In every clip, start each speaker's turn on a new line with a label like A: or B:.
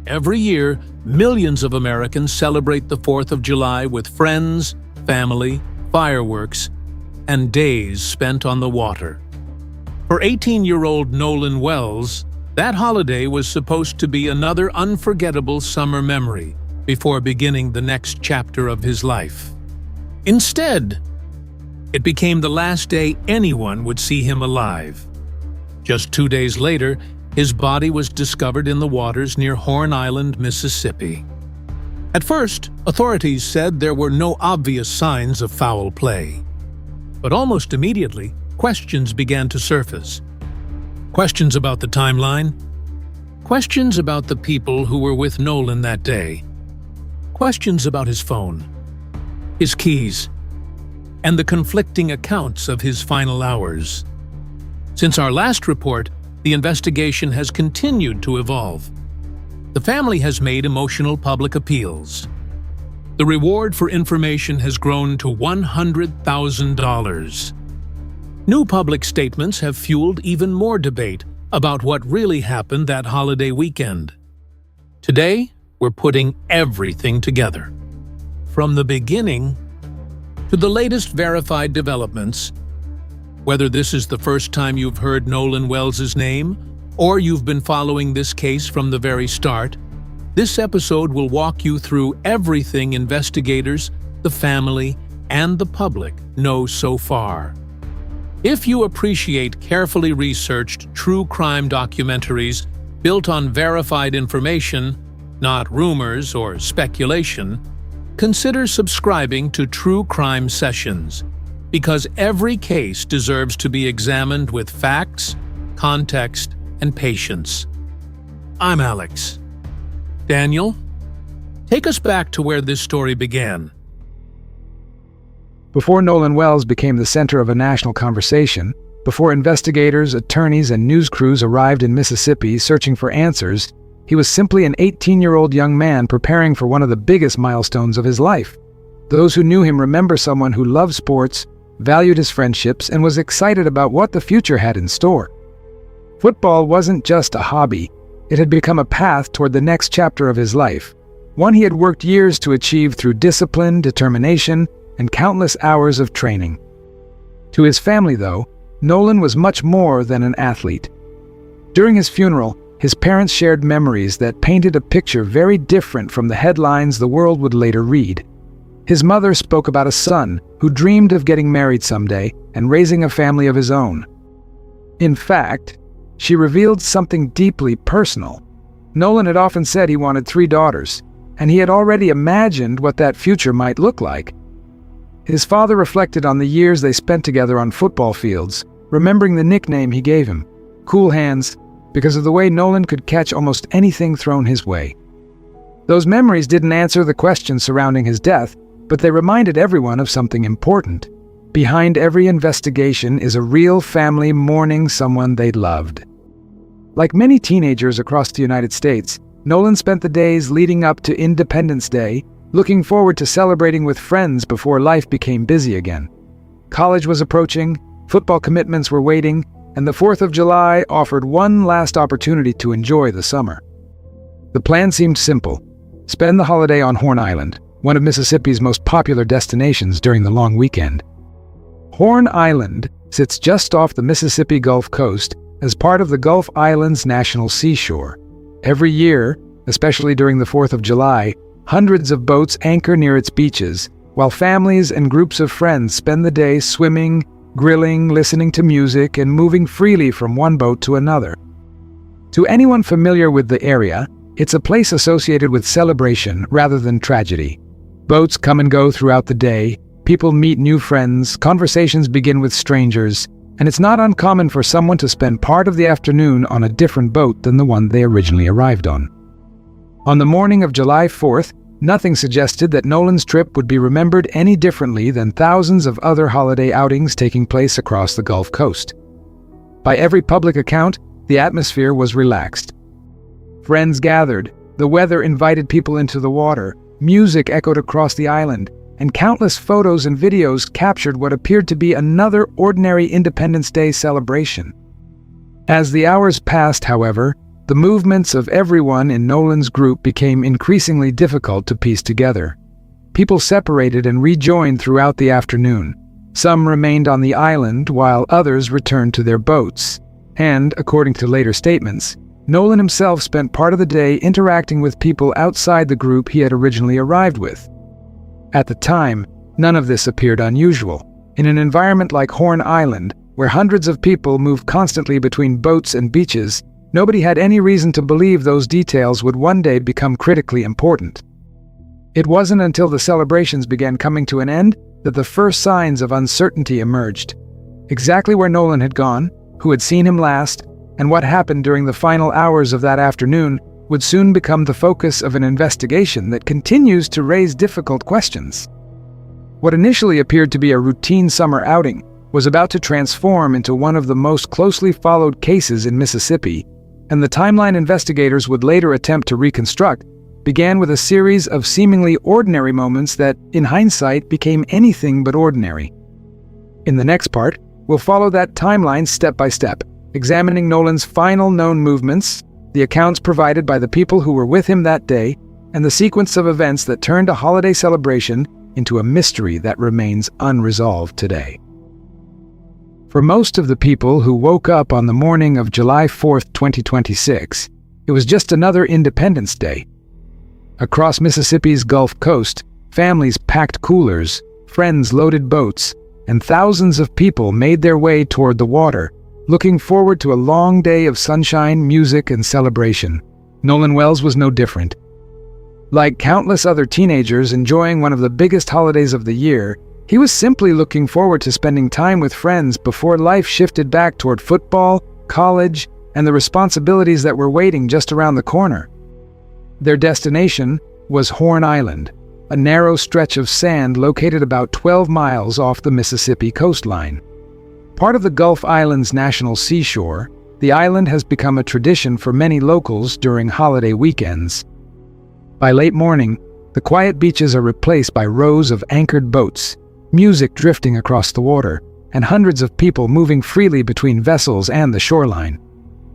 A: Every year, millions of Americans celebrate the 4th of July with friends, family, fireworks, and days spent on the water. For 18-year-old Nolan Wells, that holiday was supposed to be another unforgettable summer memory before beginning the next chapter of his life. Instead, it became the last day anyone would see him alive. Just 2 days later, his body was discovered in the waters near Horn Island, Mississippi. At first, authorities said there were no obvious signs of foul play. But almost immediately, questions began to surface. Questions about the timeline. Questions about the people who were with Nolan that day. Questions about his phone, his keys, and the conflicting accounts of his final hours. Since our last report, the investigation has continued to evolve. The family has made emotional public appeals. The reward for information has grown to $100,000. New public statements have fueled even more debate about what really happened that holiday weekend. Today, we're putting everything together. From the beginning to the latest verified developments. Whether this is the first time you've heard Nolan Wells' name, or you've been following this case from the very start, this episode will walk you through everything investigators, the family, and the public know so far. If you appreciate carefully researched true crime documentaries built on verified information, not rumors or speculation, consider subscribing to True Crime Sessions, because every case deserves to be examined with facts, context, and patience. I'm Alex. Daniel, take us back to where this story began.
B: Before Nolan Wells became the center of a national conversation, before investigators, attorneys, and news crews arrived in Mississippi searching for answers, he was simply an 18-year-old young man preparing for one of the biggest milestones of his life. Those who knew him remember someone who loved sports, valued his friendships, and was excited about what the future had in store. Football wasn't just a hobby. It had become a path toward the next chapter of his life, one he had worked years to achieve through discipline, determination, and countless hours of training. To his family, though, Nolan was much more than an athlete. During his funeral, his parents shared memories that painted a picture very different from the headlines the world would later read. His mother spoke about a son who dreamed of getting married someday and raising a family of his own. In fact, she revealed something deeply personal. Nolan had often said he wanted 3 daughters, and he had already imagined what that future might look like. His father reflected on the years they spent together on football fields, remembering the nickname he gave him, Cool Hands, because of the way Nolan could catch almost anything thrown his way. Those memories didn't answer the questions surrounding his death, but they reminded everyone of something important. Behind every investigation is a real family mourning someone they loved. Like many teenagers across the United States, Nolan spent the days leading up to Independence Day, looking forward to celebrating with friends before life became busy again. College was approaching, football commitments were waiting, and the 4th of July offered one last opportunity to enjoy the summer. The plan seemed simple: spend the holiday on Horn Island, one of Mississippi's most popular destinations during the long weekend. Horn Island sits just off the Mississippi Gulf Coast as part of the Gulf Islands National Seashore. Every year, especially during the 4th of July, hundreds of boats anchor near its beaches, while families and groups of friends spend the day swimming, grilling, listening to music, and moving freely from one boat to another. To anyone familiar with the area, it's a place associated with celebration rather than tragedy. Boats come and go throughout the day, people meet new friends, conversations begin with strangers, and it's not uncommon for someone to spend part of the afternoon on a different boat than the one they originally arrived on. On the morning of July 4th, nothing suggested that Nolan's trip would be remembered any differently than thousands of other holiday outings taking place across the Gulf Coast. By every public account, the atmosphere was relaxed. Friends gathered, the weather invited people into the water, music echoed across the island, and countless photos and videos captured what appeared to be another ordinary Independence Day celebration. As the hours passed, however, the movements of everyone in Nolan's group became increasingly difficult to piece together. People separated and rejoined throughout the afternoon. Some remained on the island while others returned to their boats. And, according to later statements, Nolan himself spent part of the day interacting with people outside the group he had originally arrived with. At the time, none of this appeared unusual. In an environment like Horn Island, where hundreds of people move constantly between boats and beaches, nobody had any reason to believe those details would one day become critically important. It wasn't until the celebrations began coming to an end that the first signs of uncertainty emerged. Exactly where Nolan had gone, who had seen him last, and what happened during the final hours of that afternoon would soon become the focus of an investigation that continues to raise difficult questions. What initially appeared to be a routine summer outing was about to transform into one of the most closely followed cases in Mississippi, and the timeline investigators would later attempt to reconstruct began with a series of seemingly ordinary moments that, in hindsight, became anything but ordinary. In the next part, we'll follow that timeline step by step, examining Nolan's final known movements, the accounts provided by the people who were with him that day, and the sequence of events that turned a holiday celebration into a mystery that remains unresolved today. For most of the people who woke up on the morning of July 4th, 2026, it was just another Independence Day. Across Mississippi's Gulf Coast, families packed coolers, friends loaded boats, and thousands of people made their way toward the water, looking forward to a long day of sunshine, music, and celebration. Nolan Wells was no different. Like countless other teenagers enjoying one of the biggest holidays of the year, he was simply looking forward to spending time with friends before life shifted back toward football, college, and the responsibilities that were waiting just around the corner. Their destination was Horn Island, a narrow stretch of sand located about 12 miles off the Mississippi coastline. Part of the Gulf Island's national seashore, the island has become a tradition for many locals during holiday weekends. By late morning, the quiet beaches are replaced by rows of anchored boats, music drifting across the water, and hundreds of people moving freely between vessels and the shoreline.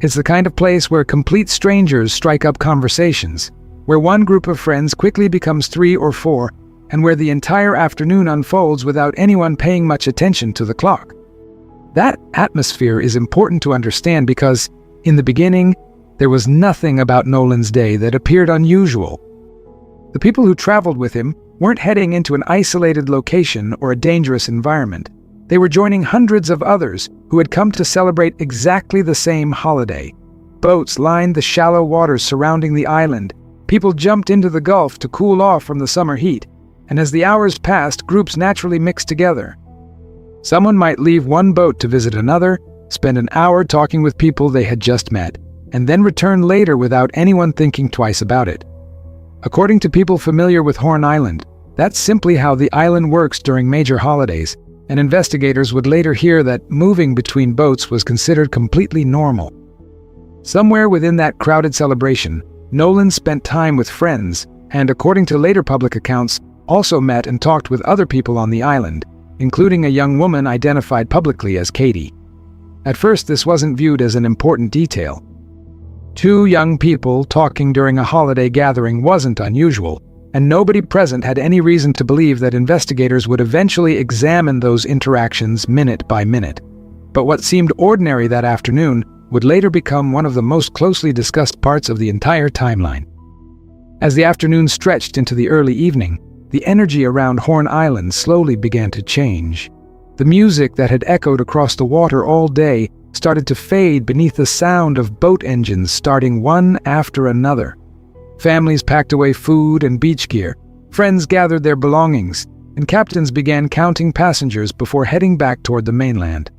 B: It's the kind of place where complete strangers strike up conversations, where one group of friends quickly becomes 3 or 4, and where the entire afternoon unfolds without anyone paying much attention to the clock. That atmosphere is important to understand because, in the beginning, there was nothing about Nolan's day that appeared unusual. The people who traveled with him weren't heading into an isolated location or a dangerous environment. They were joining hundreds of others who had come to celebrate exactly the same holiday. Boats lined the shallow waters surrounding the island. People jumped into the Gulf to cool off from the summer heat, and as the hours passed, groups naturally mixed together. Someone might leave one boat to visit another, spend an hour talking with people they had just met, and then return later without anyone thinking twice about it. According to people familiar with Horn Island, that's simply how the island works during major holidays, and investigators would later hear that moving between boats was considered completely normal. Somewhere within that crowded celebration, Nolan spent time with friends, and according to later public accounts, also met and talked with other people on the island, including a young woman identified publicly as Katie. At first, this wasn't viewed as an important detail. 2 young people talking during a holiday gathering wasn't unusual, and nobody present had any reason to believe that investigators would eventually examine those interactions minute by minute. But what seemed ordinary that afternoon would later become one of the most closely discussed parts of the entire timeline. As the afternoon stretched into the early evening, the energy around Horn Island slowly began to change. The music that had echoed across the water all day started to fade beneath the sound of boat engines starting one after another. Families packed away food and beach gear, friends gathered their belongings, and captains began counting passengers before heading back toward the mainland.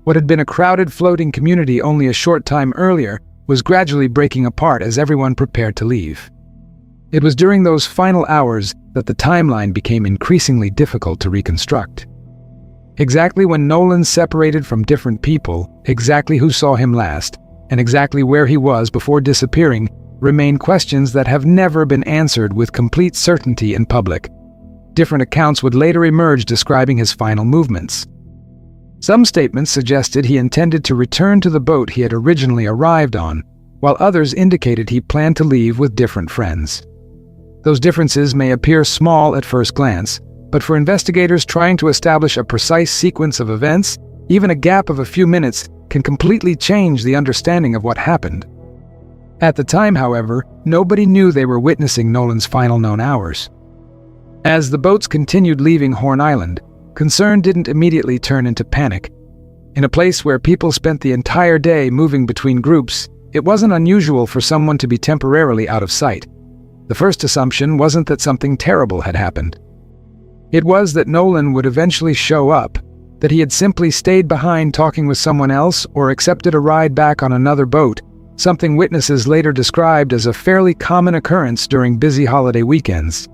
B: What had been a crowded floating community only a short time earlier was gradually breaking apart as everyone prepared to leave. It was during those final hours that the timeline became increasingly difficult to reconstruct. Exactly when Nolan separated from different people, exactly who saw him last, and exactly where he was before disappearing remain questions that have never been answered with complete certainty in public. Different accounts would later emerge describing his final movements. Some statements suggested he intended to return to the boat he had originally arrived on, while others indicated he planned to leave with different friends. Those differences may appear small at first glance, but for investigators trying to establish a precise sequence of events, even a gap of a few minutes can completely change the understanding of what happened. At the time, however, nobody knew they were witnessing Nolan's final known hours. As the boats continued leaving Horn Island, concern didn't immediately turn into panic. In a place where people spent the entire day moving between groups, it wasn't unusual for someone to be temporarily out of sight. The first assumption wasn't that something terrible had happened. It was that Nolan would eventually show up, that he had simply stayed behind talking with someone else or accepted a ride back on another boat, something witnesses later described as a fairly common occurrence during busy holiday weekends.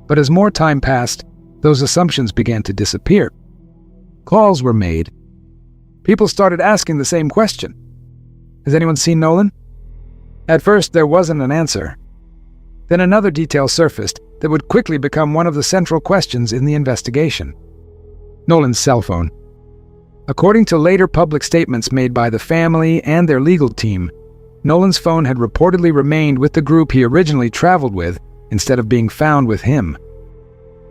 B: But as more time passed, those assumptions began to disappear. Calls were made. People started asking the same question. Has anyone seen Nolan? At first, there wasn't an answer. Then another detail surfaced that would quickly become one of the central questions in the investigation. Nolan's cell phone. According to later public statements made by the family and their legal team, Nolan's phone had reportedly remained with the group he originally traveled with instead of being found with him.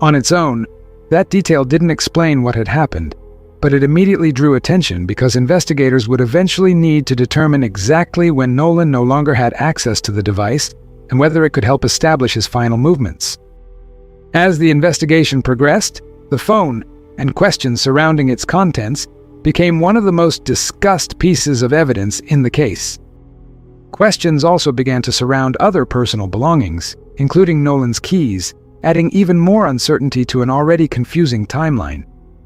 B: On its own, that detail didn't explain what had happened, but it immediately drew attention because investigators would eventually need to determine exactly when Nolan no longer had access to the device and whether it could help establish his final movements. As the investigation progressed, the phone and questions surrounding its contents became one of the most discussed pieces of evidence in the case. Questions also began to surround other personal belongings, including Nolan's keys, adding even more uncertainty to an already confusing timeline.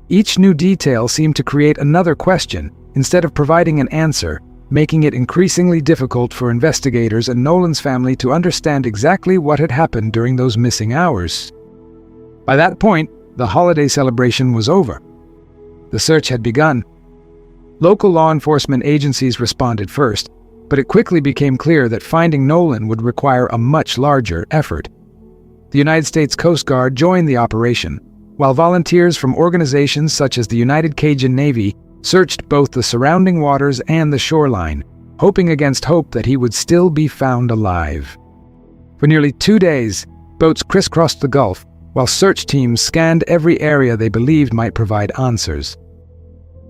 B: Each new detail seemed to create another question instead of providing an answer, making it increasingly difficult for investigators and Nolan's family to understand exactly what had happened during those missing hours. By that point, the holiday celebration was over. The search had begun. Local law enforcement agencies responded first, but it quickly became clear that finding Nolan would require a much larger effort. The United States Coast Guard joined the operation, while volunteers from organizations such as the United Cajun Navy searched both the surrounding waters and the shoreline, hoping against hope that he would still be found alive. For nearly 2 days, boats crisscrossed the Gulf, while search teams scanned every area they believed might provide answers.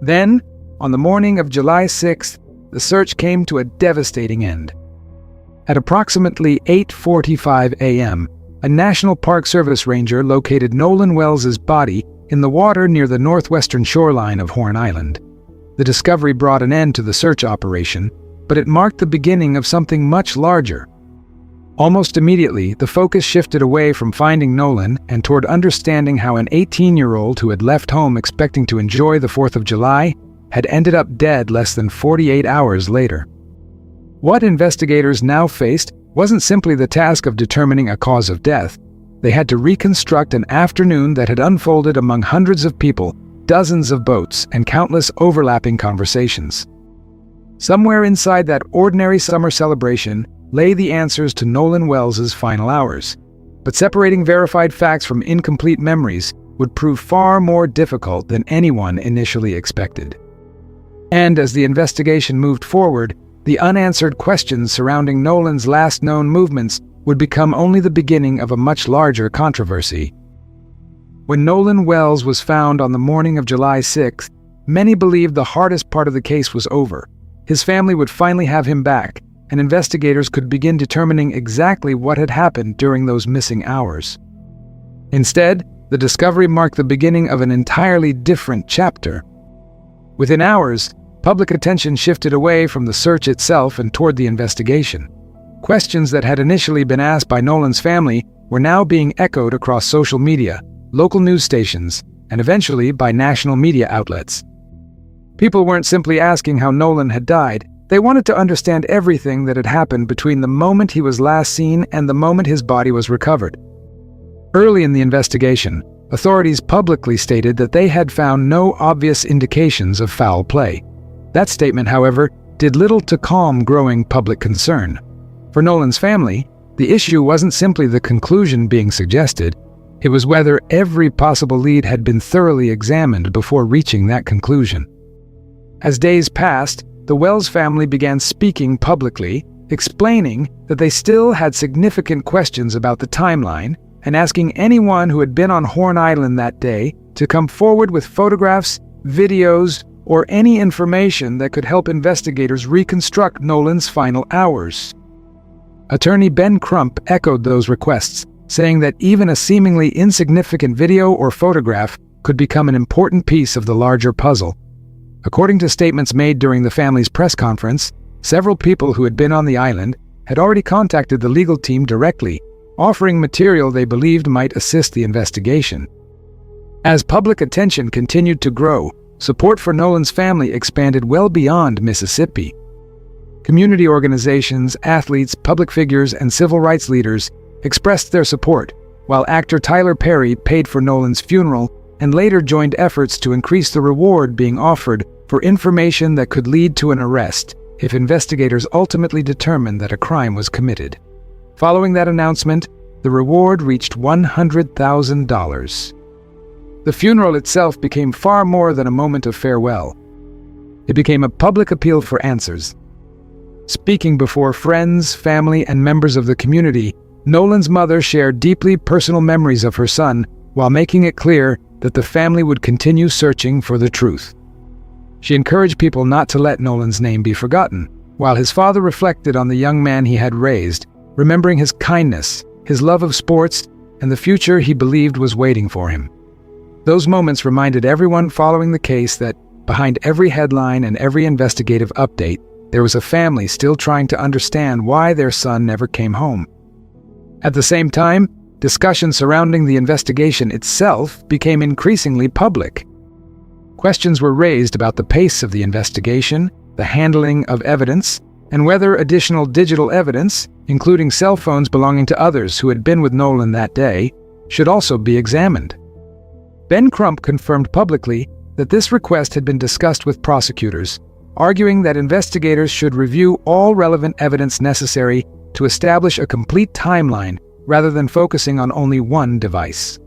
B: Then, on the morning of July 6th, the search came to a devastating end. At approximately 8:45 a.m., a National Park Service ranger located Nolan Wells' body in the water near the northwestern shoreline of Horn Island. The discovery brought an end to the search operation, but it marked the beginning of something much larger. Almost immediately, the focus shifted away from finding Nolan and toward understanding how an 18-year-old who had left home expecting to enjoy the 4th of July had ended up dead less than 48 hours later. What investigators now faced wasn't simply the task of determining a cause of death. They had to reconstruct an afternoon that had unfolded among hundreds of people, dozens of boats, and countless overlapping conversations. Somewhere inside that ordinary summer celebration lay the answers to Nolan Wells' final hours. But separating verified facts from incomplete memories would prove far more difficult than anyone initially expected. And as the investigation moved forward, the unanswered questions surrounding Nolan's last known movements would become only the beginning of a much larger controversy. When Nolan Wells was found on the morning of July 6th, many believed the hardest part of the case was over. His family would finally have him back, and investigators could begin determining exactly what had happened during those missing hours. Instead, the discovery marked the beginning of an entirely different chapter. Within hours, public attention shifted away from the search itself and toward the investigation. Questions that had initially been asked by Nolan's family were now being echoed across social media, local news stations, and eventually by national media outlets. People weren't simply asking how Nolan had died. They wanted to understand everything that had happened between the moment he was last seen and the moment his body was recovered. Early in the investigation, authorities publicly stated that they had found no obvious indications of foul play. That statement, however, did little to calm growing public concern. For Nolan's family, the issue wasn't simply the conclusion being suggested, it was whether every possible lead had been thoroughly examined before reaching that conclusion. As days passed, the Wells family began speaking publicly, explaining that they still had significant questions about the timeline and asking anyone who had been on Horn Island that day to come forward with photographs, videos, or any information that could help investigators reconstruct Nolan's final hours. Attorney Ben Crump echoed those requests, saying that even a seemingly insignificant video or photograph could become an important piece of the larger puzzle. According to statements made during the family's press conference, several people who had been on the island had already contacted the legal team directly, offering material they believed might assist the investigation. As public attention continued to grow, support for Nolan's family expanded well beyond Mississippi. Community organizations, athletes, public figures, and civil rights leaders expressed their support, while actor Tyler Perry paid for Nolan's funeral and later joined efforts to increase the reward being offered for information that could lead to an arrest if investigators ultimately determined that a crime was committed. Following that announcement, the reward reached $100,000. The funeral itself became far more than a moment of farewell. It became a public appeal for answers. Speaking before friends, family, and members of the community, Nolan's mother shared deeply personal memories of her son while making it clear that the family would continue searching for the truth. She encouraged people not to let Nolan's name be forgotten, while his father reflected on the young man he had raised, remembering his kindness, his love of sports, and the future he believed was waiting for him. Those moments reminded everyone following the case that behind every headline and every investigative update, there was a family still trying to understand why their son never came home. At the same time, discussion surrounding the investigation itself became increasingly public. Questions were raised about the pace of the investigation, the handling of evidence, and whether additional digital evidence, including cell phones belonging to others who had been with Nolan that day, should also be examined. Ben Crump confirmed publicly that this request had been discussed with prosecutors, arguing that investigators should review all relevant evidence necessary to establish a complete timeline rather than focusing on only one device.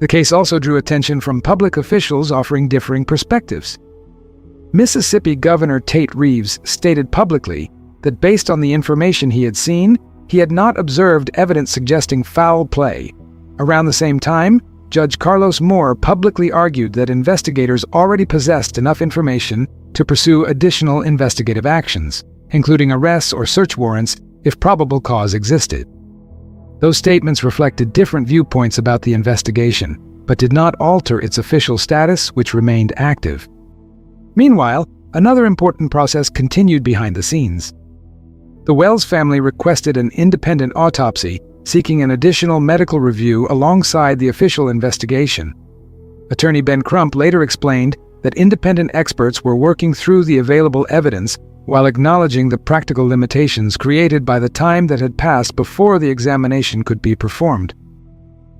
B: The case also drew attention from public officials offering differing perspectives. Mississippi Governor Tate Reeves stated publicly that based on the information he had seen, he had not observed evidence suggesting foul play. Around the same time, Judge Carlos Moore publicly argued that investigators already possessed enough information to pursue additional investigative actions, including arrests or search warrants if probable cause existed. Those statements reflected different viewpoints about the investigation, but did not alter its official status, which remained active. Meanwhile, another important process continued behind the scenes. The Wells family requested an independent autopsy, seeking an additional medical review alongside the official investigation. Attorney Ben Crump later explained that independent experts were working through the available evidence while acknowledging the practical limitations created by the time that had passed before the examination could be performed.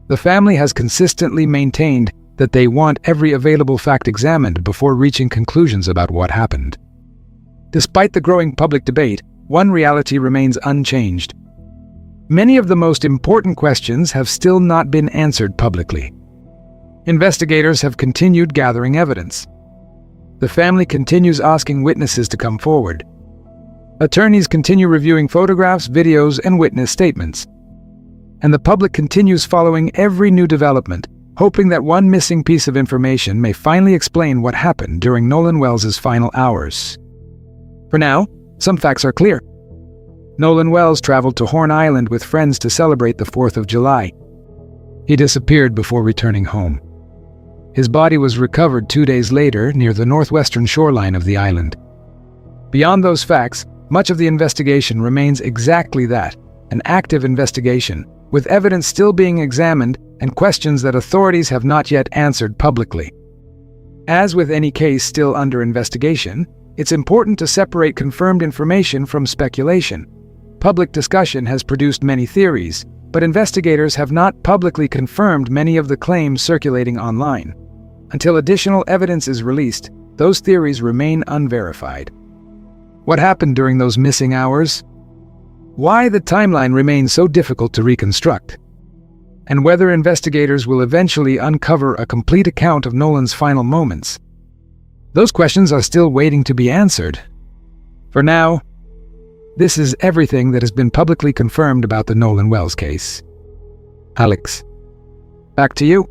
B: The family has consistently maintained that they want every available fact examined before reaching conclusions about what happened. Despite the growing public debate, one reality remains unchanged. Many of the most important questions have still not been answered publicly. Investigators have continued gathering evidence. The family continues asking witnesses to come forward. Attorneys continue reviewing photographs, videos, and witness statements. And the public continues following every new development, hoping that one missing piece of information may finally explain what happened during Nolan Wells' final hours. For now, some facts are clear. Nolan Wells traveled to Horn Island with friends to celebrate the 4th of July. He disappeared before returning home. His body was recovered 2 days later near the northwestern shoreline of the island. Beyond those facts, much of the investigation remains exactly that, an active investigation, with evidence still being examined and questions that authorities have not yet answered publicly. As with any case still under investigation, it's important to separate confirmed information from speculation. Public discussion has produced many theories, but investigators have not publicly confirmed many of the claims circulating online. Until additional evidence is released, those theories remain unverified. What happened during those missing hours? Why the timeline remains so difficult to reconstruct? And whether investigators will eventually uncover a complete account of Nolan's final moments? Those questions are still waiting to be answered, For now, this is everything that has been publicly confirmed about the Nolan Wells case. Alex, back to you.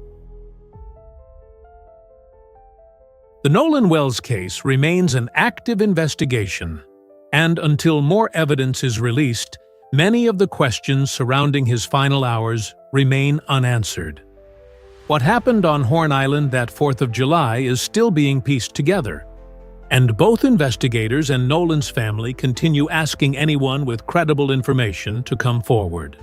A: The Nolan Wells case remains an active investigation, and until more evidence is released, many of the questions surrounding his final hours remain unanswered. What happened on Horn Island that 4th of July is still being pieced together, and both investigators and Nolan's family continue asking anyone with credible information to come forward.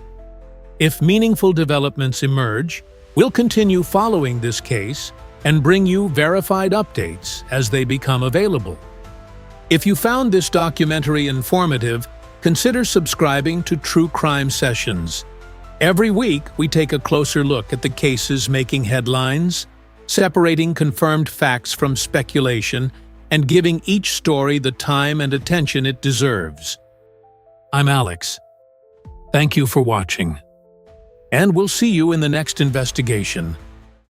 A: If meaningful developments emerge, we'll continue following this case and bring you verified updates as they become available. If you found this documentary informative, consider subscribing to True Crime Sessions. Every week, we take a closer look at the cases making headlines, separating confirmed facts from speculation, and giving each story the time and attention it deserves. I'm Alex. Thank you for watching. And we'll see you in the next investigation.